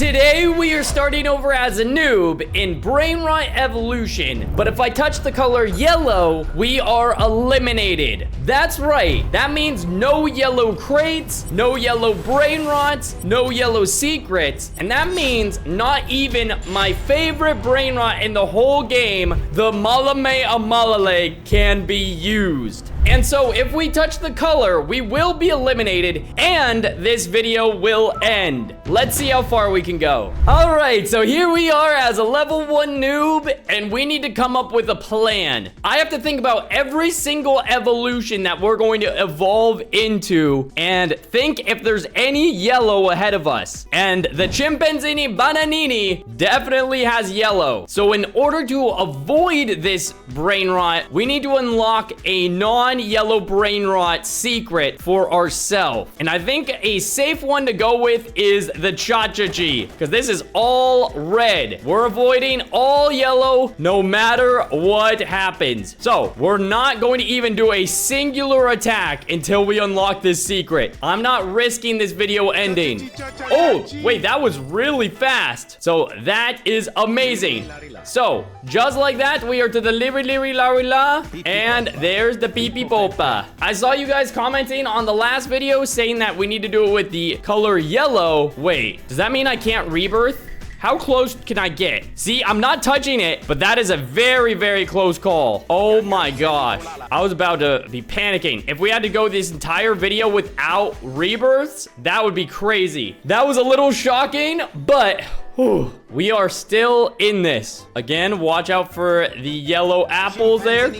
Today we are starting over as a noob in Brainrot Evolution, but if I touch the color yellow, we are eliminated. That's right, that means no yellow crates, no yellow Brainrots, no yellow secrets, and that means not even my favorite Brainrot in the whole game, the Malame Amalale, can be used. And so if we touch the color, we will be eliminated and this video will end. Let's see how far we can go. All right, so here we are as a level 1 noob and we need to come up with a plan. I have to think about every single evolution that we're going to evolve into and think if there's any yellow ahead of us. And the Chimpanzini Bananini definitely has yellow. So in order to avoid this Brainrot, we need to unlock a non-yellow Brainrot secret for ourselves. And I think a safe one to go with is the Cha-Cha-Chi, because this is all red. We're avoiding all yellow no matter what happens. So we're not going to even do a singular attack until we unlock this secret. I'm not risking this video ending. Oh, wait, that was really fast. So that is amazing. So just like that, we are to the la, and there's the pee-pee popa. I saw you guys commenting on the last video saying that we need to do it with the color yellow. Wait, does that mean I can't rebirth? How close can I get? See, I'm not touching it, but that is a very, very close call. Oh my gosh. I was about to be panicking. If we had to go this entire video without rebirths, that would be crazy. That was a little shocking, but whew, we are still in this. Again, watch out for the yellow apples there.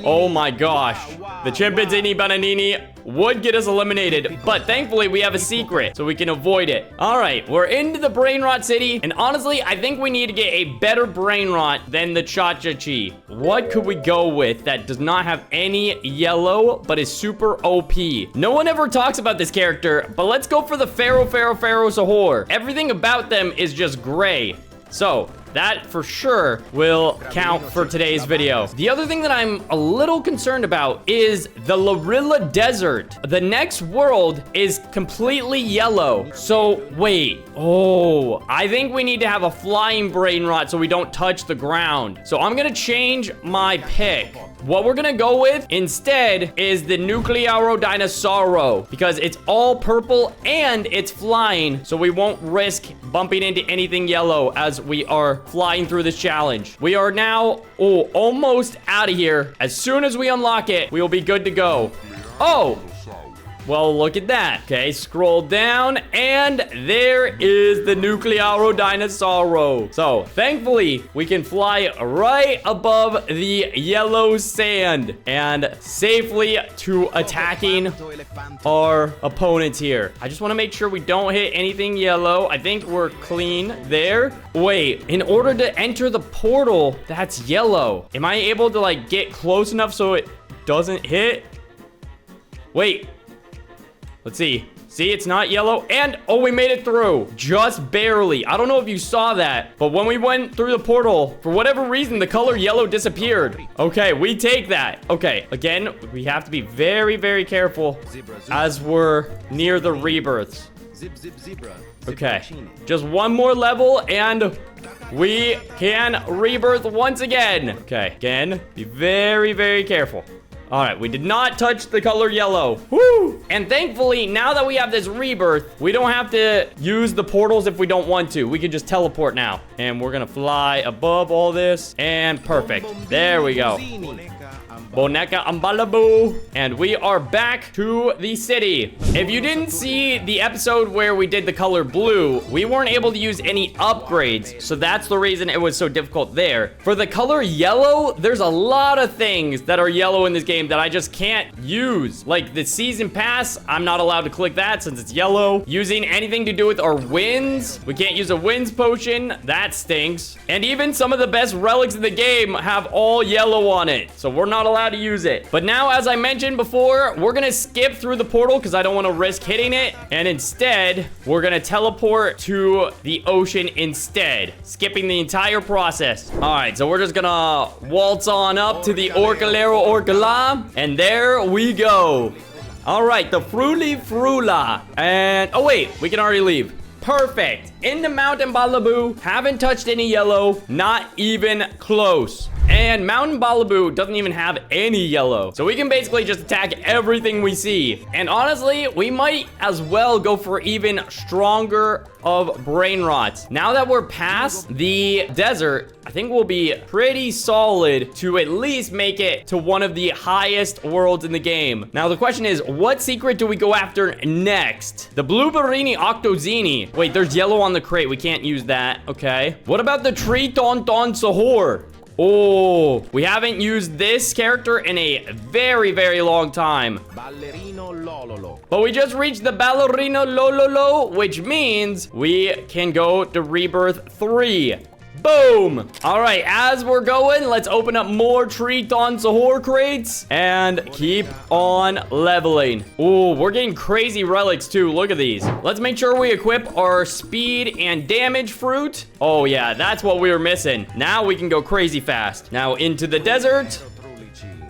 Oh my gosh. The Chimpanzini Bananini would get us eliminated, but thankfully we have a secret so we can avoid it. All right, we're into the Brainrot City, and honestly, I think we need to get a better Brainrot than the Cha-Cha-Chi. What could we go with that does not have any yellow, but is super OP? No one ever talks about this character, but let's go for the Pharaoh Sahur. Everything about them is just gray. So that for sure will count for today's video. The other thing that I'm a little concerned about is the Lorilla Desert. The next world is completely yellow. So wait, oh, I think we need to have a flying Brainrot so we don't touch the ground. So I'm gonna change my pick. What we're gonna go with instead is the Nuclearo Dinosauro, because it's all purple and it's flying, so we won't risk bumping into anything yellow as we are flying through this challenge. We are now, almost out of here. As soon as we unlock it, we will be good to go. Oh! Well, look at that. Okay, scroll down, and there is the Nuclearo Dinosauro. So, thankfully, we can fly right above the yellow sand and safely to attacking our opponents here. I just want to make sure we don't hit anything yellow. I think we're clean there. Wait, in order to enter the portal, that's yellow. Am I able to, like, get close enough so it doesn't hit? Wait. Let's see. See, it's not yellow. And, oh, we made it through. Just barely. I don't know if you saw that, but when we went through the portal, for whatever reason, the color yellow disappeared. Okay, we take that. Okay, again, we have to be very, very careful as we're near the rebirths. Okay, just one more level and we can rebirth once again. Okay, again, be very, very careful. All right, we did not touch the color yellow. Woo! And thankfully, now that we have this rebirth, we don't have to use the portals if we don't want to. We can just teleport now. And we're gonna fly above all this. And perfect. There we go. Boneca Ambalabu. And we are back to the city. If you didn't see the episode where we did the color blue, we weren't able to use any upgrades. So that's the reason it was so difficult there. For the color yellow, there's a lot of things that are yellow in this game that I just can't use. Like the season pass, I'm not allowed to click that since it's yellow. Using anything to do with our wins, we can't use a wins potion. That stinks. And even some of the best relics in the game have all yellow on it. So we're not allowed to use it. But now, as I mentioned before, we're gonna skip through the portal because I don't want to risk hitting it. And instead, we're gonna teleport to the ocean instead, skipping the entire process. All right, so we're just gonna waltz on up to the Orcalero Orcala, and there we go. All right, the Fruli Frula. And, oh wait, we can already leave. Perfect. Into Mountain Balaboo. Haven't touched any yellow. Not even close. And Mountain Balaboo doesn't even have any yellow. So we can basically just attack everything we see. And honestly, we might as well go for even stronger of Brainrot. Now that we're past the desert, I think we'll be pretty solid to at least make it to one of the highest worlds in the game. Now the question is, what secret do we go after next? The Blueberrini Octozini. Wait, there's yellow on the crate. We can't use that. Okay. What about the Tree Tonton Sahur? Oh, we haven't used this character in a very, very long time. Ballerino Lololo. But we just reached the Ballerino Lololo, which means we can go to Rebirth 3. Boom! All right, as we're going, let's open up more Triton Sahur crates and keep on leveling. Ooh, we're getting crazy relics too. Look at these. Let's make sure we equip our speed and damage fruit. Oh yeah, that's what we were missing. Now we can go crazy fast. Now into the desert.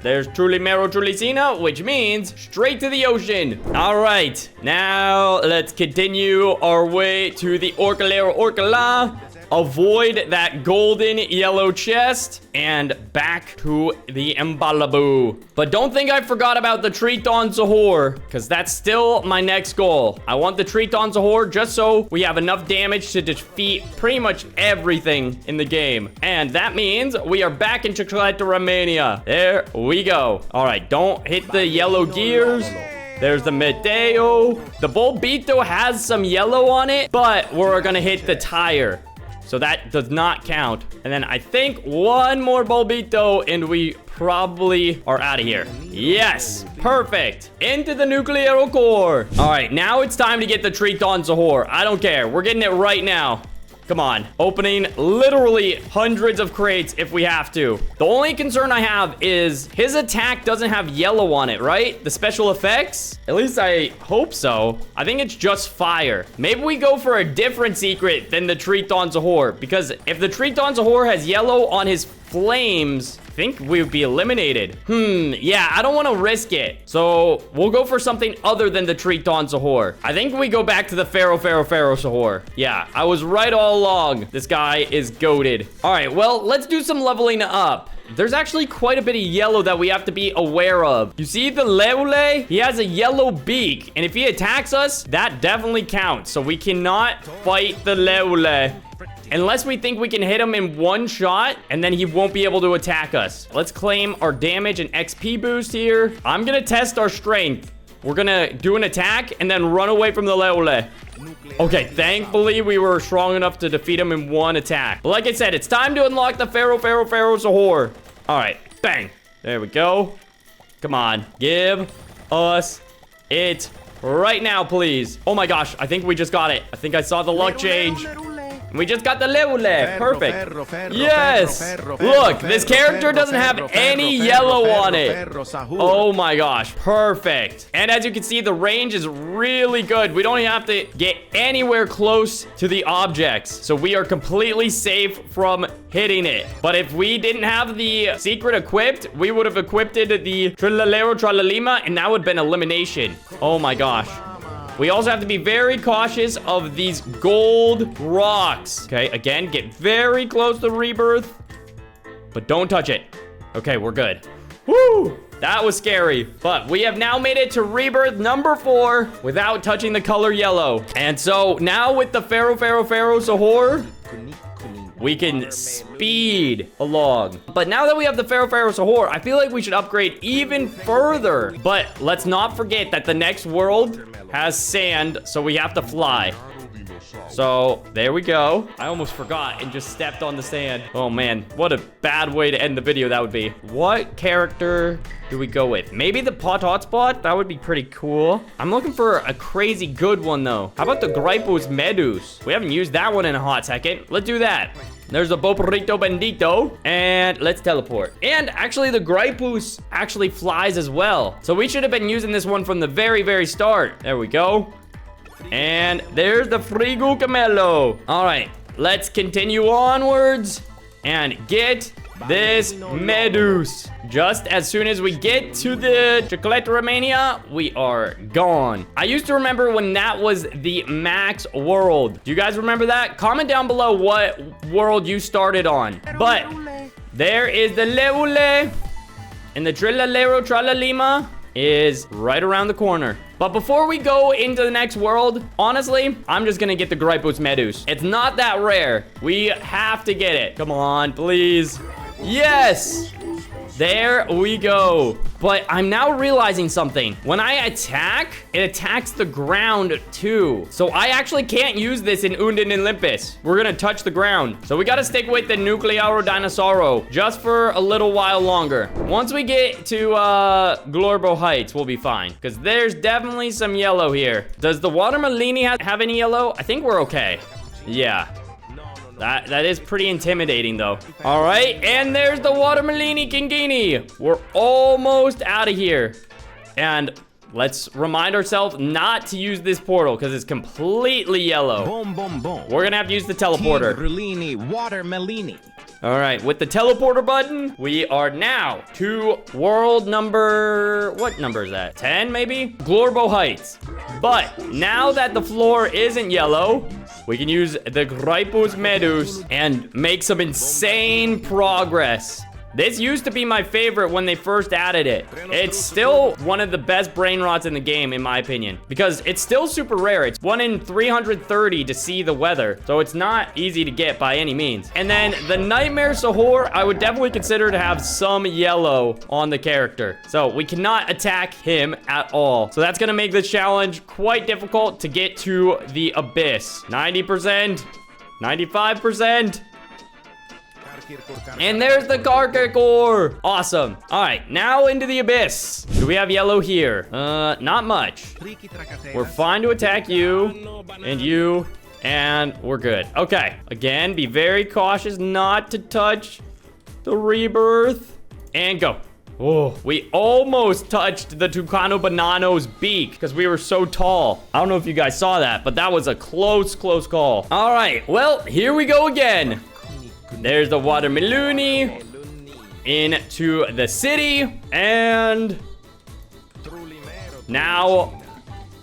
There's Truly Mero Trulicina, which means straight to the ocean. All right, now let's continue our way to the Orcalero Orcala. Avoid that golden yellow chest and back to the Mbalaboo. But don't think I forgot about the Triton Sahur, because that's still my next goal. I want the Triton Sahur just so we have enough damage to defeat pretty much everything in the game. And that means we are back in Chicleta, Romania. There we go. All right, don't hit the yellow gears. There's the Medeo. The Bulbito has some yellow on it, but we're gonna hit the tire. So that does not count. And then I think one more Bulbito and we probably are out of here. Yes, perfect. Into the nuclear core. All right, now it's time to get the Triton Sahur. I don't care. We're getting it right now. Come on. Opening literally hundreds of crates if we have to. The only concern I have is his attack doesn't have yellow on it, right? The special effects? At least I hope so. I think it's just fire. Maybe we go for a different secret than the Triton Sahur, because if the Triton Sahur has yellow on his flames, I think we would be eliminated. Yeah, I don't want to risk it. So we'll go for something other than the Triton Sahur. I think we go back to the Pharaoh Sahur. Yeah, I was right all along. This guy is goated. All right, well, let's do some leveling up. There's actually quite a bit of yellow that we have to be aware of. You see the Leule? He has a yellow beak, and if he attacks us, that definitely counts. So we cannot fight the Leule unless we think we can hit him in one shot, and then he won't be able to attack us. Let's claim our damage and XP boost here. I'm gonna test our strength. We're gonna do an attack and then run away from the Leule. Okay, thankfully we were strong enough to defeat him in one attack. But like I said, it's time to unlock the Pharaoh Sahur. All right, bang. There we go. Come on, give us it right now, please. Oh my gosh, I think we just got it. I think I saw the luck change. We just got the Leule. Perfect. Yes. Look, this character doesn't have any yellow on it. Oh my gosh. Perfect. And as you can see, the range is really good. We don't even have to get anywhere close to the objects. So we are completely safe from hitting it. But if we didn't have the secret equipped, we would have equipped the Trilalero Tralalima, and that would have been elimination. Oh my gosh. We also have to be very cautious of these gold rocks. Okay, again, get very close to Rebirth, but don't touch it. Okay, we're good. Woo! That was scary, but we have now made it to Rebirth number 4 without touching the color yellow. And so now with the Pharaoh Sahur, we can speed along. But now that we have the Pharaoh Sahur, I feel like we should upgrade even further. But let's not forget that the next world has sand, so we have to fly. So there we go. I almost forgot and just stepped on the sand. Oh man, what a bad way to end the video that would be. What character do we go with? Maybe the Pot Hotspot? That would be pretty cool. I'm looking for a crazy good one though. How about the Gripos Medus? We haven't used that one in a hot second. Let's do that. There's a Boporito Bendito. And let's teleport. And actually, the Gripus actually flies as well. So we should have been using this one from the very, very start. There we go. And there's the Frigo Camelo. All right, let's continue onwards and get this Meduse. Just as soon as we get to the Chocolateramania, we are gone. I used to remember when that was the max world. Do you guys remember that? Comment down below what world you started on. But there is the Leule, and the Trillalero Tralalima is right around the corner. But before we go into the next world, honestly, I'm just gonna get the Gripus Medus. It's not that rare. We have to get it. Come on, please. Yes! There we go. But I'm now realizing something. When I attack, it attacks the ground too. So I actually can't use this in Undin Olympus. We're gonna touch the ground. So we gotta stick with the Nuclearo Dinosauro just for a little while longer. Once we get to Glorbo Heights, we'll be fine. Because there's definitely some yellow here. Does the Watermelini have any yellow? I think we're okay. Yeah. That is pretty intimidating, though. All right, and there's the Watermelini Kingini. We're almost out of here. And let's remind ourselves not to use this portal because it's completely yellow. Boom, boom, boom. We're gonna have to use the teleporter. Watermelini. All right, with the teleporter button, we are now to world number... What number is that? 10, maybe? Glorbo Heights. But now that the floor isn't yellow, we can use the Gripus Medus and make some insane progress. This used to be my favorite when they first added it. It's still one of the best Brainrots in the game, in my opinion, because it's still super rare. It's 1 in 330 to see the weather, so it's not easy to get by any means. And then the Nightmare Sahur, I would definitely consider to have some yellow on the character. So we cannot attack him at all. So that's gonna make this challenge quite difficult to get to the abyss. 90%, 95%. And there's the Gargakor. Awesome. All right, now into the abyss. Do we have yellow here? Not much. We're fine to attack you and you, and we're good. Okay, again, be very cautious not to touch the rebirth. And go. Oh, we almost touched the Tucano Banano's beak because we were so tall. I don't know if you guys saw that, but that was a close call. All right, well, here we go again. There's the Watermelini into the city, and now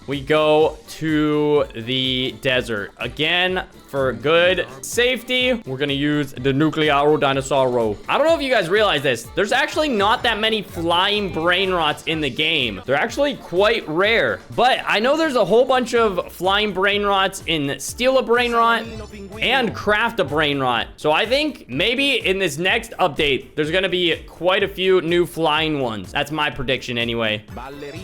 we go to the desert. Again, for good safety, we're gonna use the Nuclearo Dinosauro. I don't know if you guys realize this. There's actually not that many flying Brainrots in the game. They're actually quite rare. But I know there's a whole bunch of flying Brainrots in Steal a Brainrot and Craft a Brainrot. So I think maybe in this next update, there's gonna be quite a few new flying ones. That's my prediction anyway.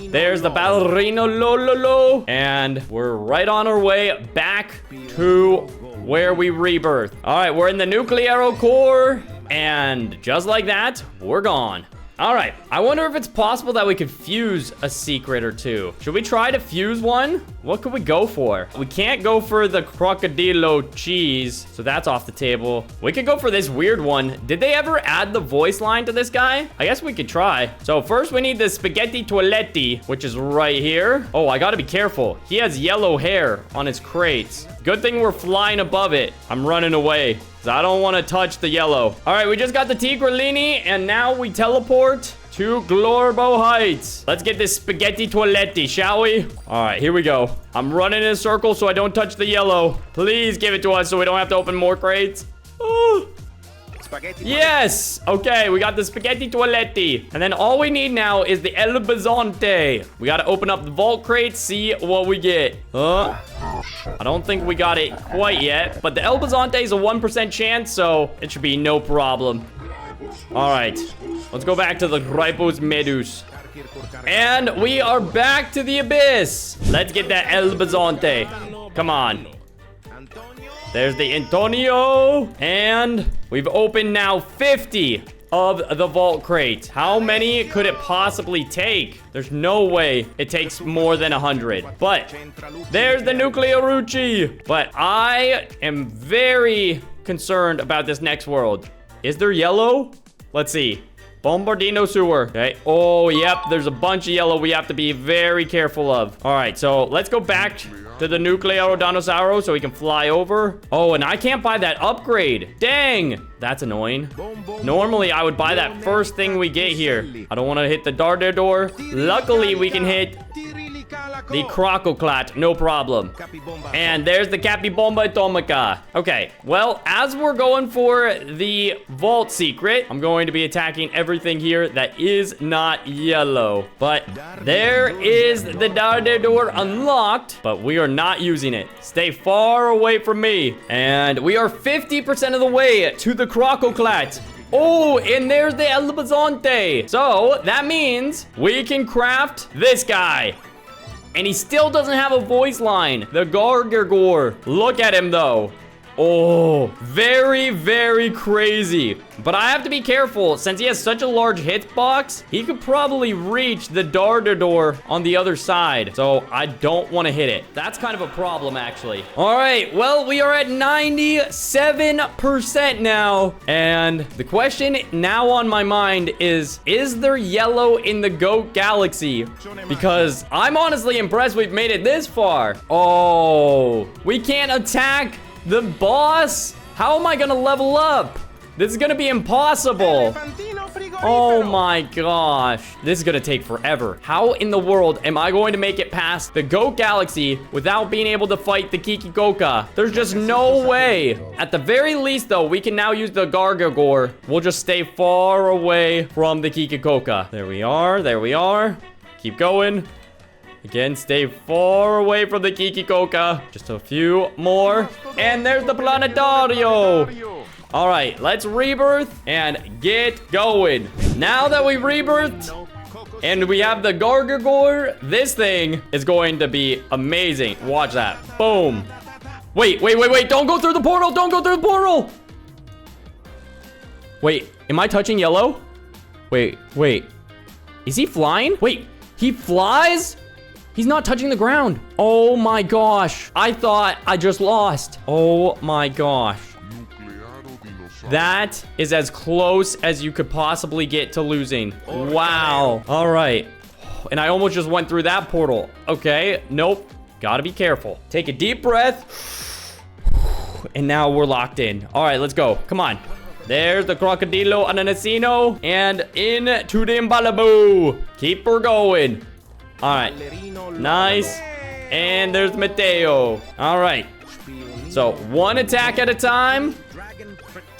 There's the Ballerino Lololo. And we're right on our way back to where we rebirth. All right, we're in the Nuclearo core, and just like that, we're gone. All right, I wonder if it's possible that we could fuse a secret or two. Should we try to fuse one? What could we go for? We can't go for the Crocodilo cheese, so that's off the table. We could go for this weird one. Did they ever add the voice line to this guy? I guess we could try. So first we need the Spaghetti Toiletti, which is right here. Oh, I gotta be careful. He has yellow hair on his crates. Good thing we're flying above it. I'm running away. I don't want to touch the yellow. All right, we just got the Tigrolini, and now we teleport to Glorbo Heights. Let's get this Spaghetti Toiletti, shall we? All right, here we go. I'm running in a circle so I don't touch the yellow. Please give it to us so we don't have to open more crates. Oh. Yes! Okay, we got the Spaghetti Toiletti. And then all we need now is the El Bazonte. We got to open up the vault crate, see what we get. I don't think we got it quite yet, but the El Bazonte is a 1% chance, so it should be no problem. All right, let's go back to the Gripus Medus. And we are back to the abyss. Let's get that El Bazonte. Come on. There's the Antonio. And we've opened now 50 of the vault crates. How many could it possibly take? There's no way it takes more than 100. But there's the Nuclearucci. But I am very concerned about this next world. Is there yellow? Let's see. Bombardino sewer. Okay. Oh, yep. There's a bunch of yellow we have to be very careful of. All right. So let's go back to the nuclear dinosaur so he can fly over. Oh, and I can't buy that upgrade. Dang. That's annoying. Normally, I would buy that first thing we get here. I don't want to hit the darter door. Luckily, we can hit the crococlat, no problem. And there's the Capybomba Atomica. Okay, well, as we're going for the vault secret, I'm going to be attacking everything here that is not yellow. But there is the darter door unlocked, but we are not using it. Stay far away from me. And we are 50% of the way to the crococlat. Oh, and there's the El Bazonte. So that means we can craft this guy. And he still doesn't have a voice line. The Gargagor. Look at him, though. Oh, very, very crazy. But I have to be careful. Since he has such a large hitbox, he could probably reach the darter door on the other side. So I don't want to hit it. That's kind of a problem, actually. All right. Well, we are at 97% now. And the question now on my mind is there yellow in the Goat Galaxy? Because I'm honestly impressed we've made it this far. Oh, we can't attack the boss? How am I gonna level up? This is gonna be impossible. Oh my gosh. This is gonna take forever. How in the world am I going to make it past the Goat Galaxy without being able to fight the Kikikoka? There's just no way. At the very least, though, we can now use the Gargagor. We'll just stay far away from the Kikikoka. There we are. There we are. Keep going. Again, stay far away from the Kikikoka. Just a few more. And there's the Planetario. All right, let's rebirth and get going. Now that we rebirthed and we have the Gargagor, this thing is going to be amazing. Watch that. Boom. Wait. Don't go through the portal. Don't go through the portal. Wait, am I touching yellow? Wait. Is he flying? Wait, he flies? He's not touching the ground. Oh my gosh. I thought I just lost. Oh my gosh. That is as close as you could possibly get to losing. Wow. All right. And I almost just went through that portal. Okay. Nope. Gotta be careful. Take a deep breath. And now we're locked in. All right, let's go. Come on. There's the Crocodilo Ananasino. And into the Imbalabu. Keep her going. All right, nice. And there's Mateo. All right, so one attack at a time.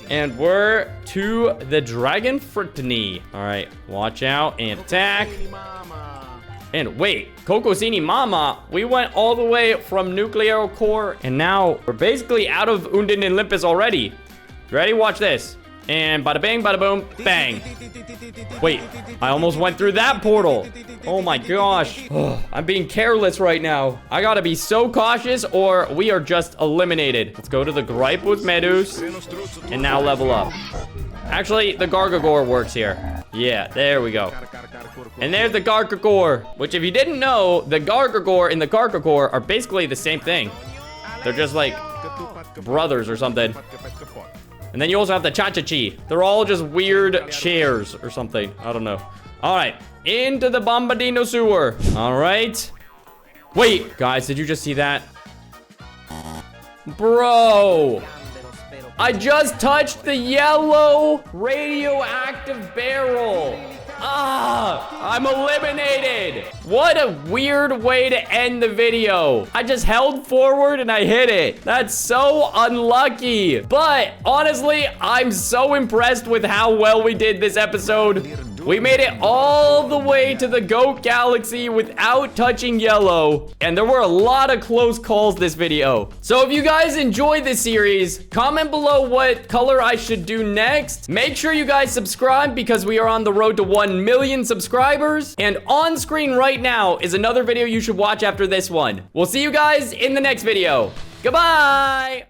And we're to the Dragon Fritini. All right, watch out and attack. And wait, Cocosini Mama, we went all the way from Nuclear Core. And now we're basically out of Undin and Olympus already. Ready? Watch this. And bada bang, bada boom, bang. Wait, I almost went through that portal. Oh my gosh. I'm being careless right now. I gotta be so cautious or we are just eliminated. Let's go to the Gripe with Medus and now level up. Actually, the Gargagor works here. Yeah, there we go. And there's the Gargagor, which if you didn't know, the Gargagor and the Gargagor are basically the same thing. They're just like brothers or something. And then you also have the Cha-Cha-Chi. They're all just weird chairs or something. I don't know. All right. Into the Bombadino sewer. All right. Wait, guys, did you just see that? Bro. I just touched the yellow radioactive barrel. I'm eliminated. What a weird way to end the video. I just held forward and I hit it. That's so unlucky. But honestly, I'm so impressed with how well we did this episode. We made it all the way to the Goat Galaxy without touching yellow. And there were a lot of close calls this video. So if you guys enjoyed this series, comment below what color I should do next. Make sure you guys subscribe because we are on the road to 1 million subscribers. And on screen right now is another video you should watch after this one. We'll see you guys in the next video. Goodbye!